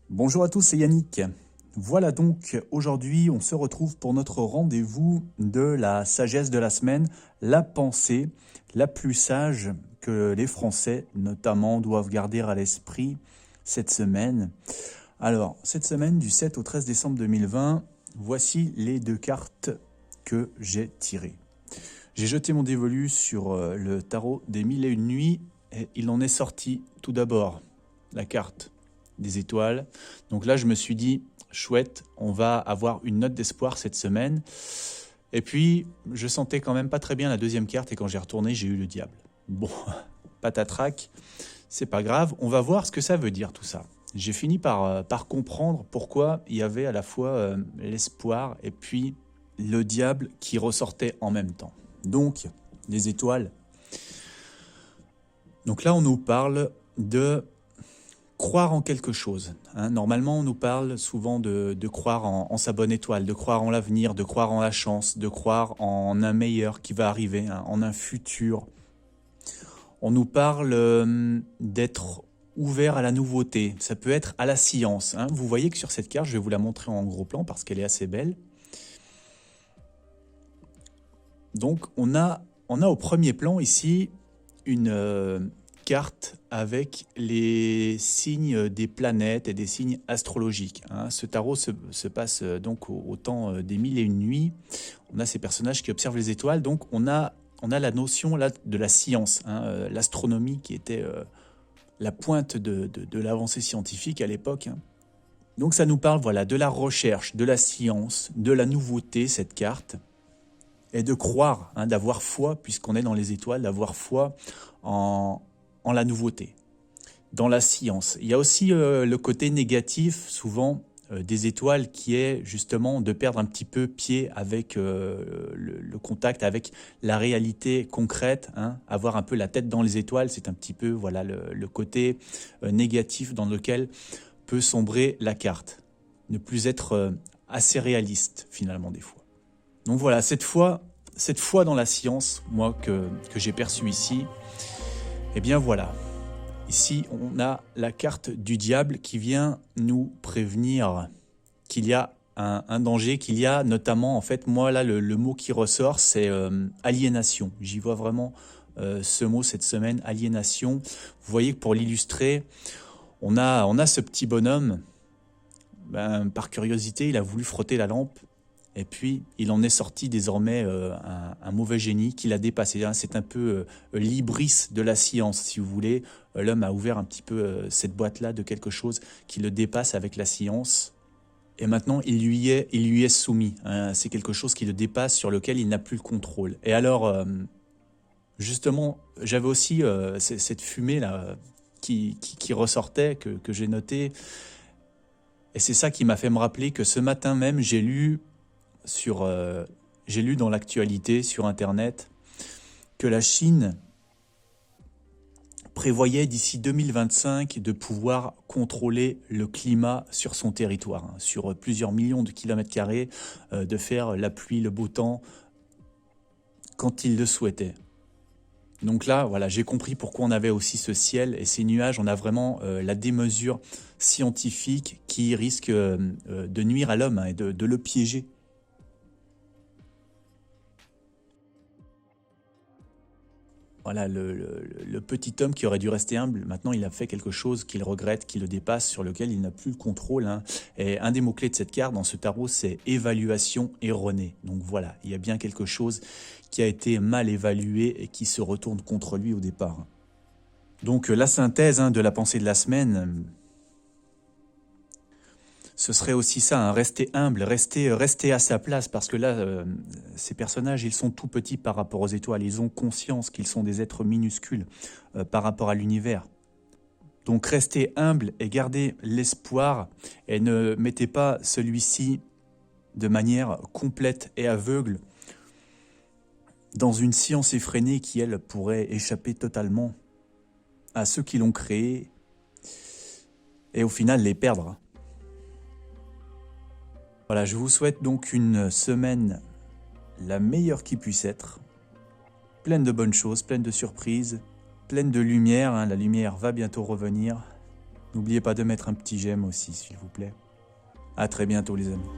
Bonjour à tous, c'est Yannick. Voilà donc, aujourd'hui, on se retrouve pour notre rendez-vous de la sagesse de la semaine, la pensée la plus sage que les Français, notamment, doivent garder à l'esprit cette semaine. Alors, cette semaine, du 7 au 13 décembre 2020, voici les deux cartes que j'ai tirées. J'ai jeté mon dévolu sur le tarot des mille et une nuits et il en est sorti tout d'abord la carte des étoiles. Donc là, je me suis dit, chouette, on va avoir une note d'espoir cette semaine. Et puis, je sentais quand même pas très bien la deuxième carte et quand j'ai retourné, j'ai eu le diable. Bon, patatrac, c'est pas grave, on va voir ce que ça veut dire tout ça. J'ai fini par comprendre pourquoi il y avait à la fois l'espoir et puis le diable qui ressortait en même temps. Donc, les étoiles. Donc là, on nous parle de croire en quelque chose. Normalement, on nous parle souvent de croire en sa bonne étoile, de croire en l'avenir, de croire en la chance, de croire en un meilleur qui va arriver, en un futur. On nous parle d'être ouvert à la nouveauté. Ça peut être à la science. Vous voyez que sur cette carte, je vais vous la montrer en gros plan parce qu'elle est assez belle. Donc, on a au premier plan ici une carte avec les signes des planètes et des signes astrologiques. Ce tarot se passe donc au temps des mille et une nuits. On a ces personnages qui observent les étoiles. Donc, on a la notion là de la science, l'astronomie qui était la pointe de l'avancée scientifique à l'époque. Donc, ça nous parle voilà, de la recherche, de la science, de la nouveauté, cette carte. Et de croire, d'avoir foi, puisqu'on est dans les étoiles, d'avoir foi en la nouveauté, dans la science. Il y a aussi le côté négatif, souvent, des étoiles, qui est justement de perdre un petit peu pied avec le contact, avec la réalité concrète. Avoir un peu la tête dans les étoiles, c'est un petit peu voilà, le côté négatif dans lequel peut sombrer la carte. Ne plus être assez réaliste, finalement, des fois. Donc voilà, cette foi dans la science, moi, que j'ai perçue ici, eh bien voilà. Ici, on a la carte du diable qui vient nous prévenir qu'il y a un danger, qu'il y a notamment, en fait, moi là, le mot qui ressort, c'est aliénation. J'y vois vraiment ce mot cette semaine, aliénation. Vous voyez que pour l'illustrer, on a ce petit bonhomme, par curiosité, il a voulu frotter la lampe. Et puis, il en est sorti désormais un mauvais génie qui l'a dépassé. C'est un peu l'hybris de la science, si vous voulez. L'homme a ouvert un petit peu cette boîte-là de quelque chose qui le dépasse avec la science. Et maintenant, il lui est soumis. C'est quelque chose qui le dépasse, sur lequel il n'a plus le contrôle. Et alors, justement, j'avais aussi cette fumée-là qui ressortait, que j'ai notée. Et c'est ça qui m'a fait me rappeler que ce matin même, j'ai lu dans l'actualité sur Internet que la Chine prévoyait d'ici 2025 de pouvoir contrôler le climat sur son territoire, sur plusieurs millions de kilomètres carrés, de faire la pluie, le beau temps quand ils le souhaitaient. Donc là, voilà, j'ai compris pourquoi on avait aussi ce ciel et ces nuages. On a vraiment la démesure scientifique qui risque de nuire à l'homme et de le piéger. Voilà, le petit homme qui aurait dû rester humble, maintenant il a fait quelque chose qu'il regrette, qui le dépasse, sur lequel il n'a plus le contrôle. Et un des mots-clés de cette carte dans ce tarot, c'est évaluation erronée. Donc voilà, il y a bien quelque chose qui a été mal évalué et qui se retourne contre lui au départ. Donc la synthèse de la pensée de la semaine, ce serait aussi ça, rester humble, rester à sa place, parce que là, ces personnages, ils sont tout petits par rapport aux étoiles, ils ont conscience qu'ils sont des êtres minuscules par rapport à l'univers. Donc restez humble et gardez l'espoir, et ne mettez pas celui-ci de manière complète et aveugle dans une science effrénée qui, elle, pourrait échapper totalement à ceux qui l'ont créé, et au final les perdre. Voilà, je vous souhaite donc une semaine la meilleure qui puisse être, pleine de bonnes choses, pleine de surprises, pleine de lumière. La lumière va bientôt revenir. N'oubliez pas de mettre un petit j'aime aussi, s'il vous plaît. À très bientôt les amis.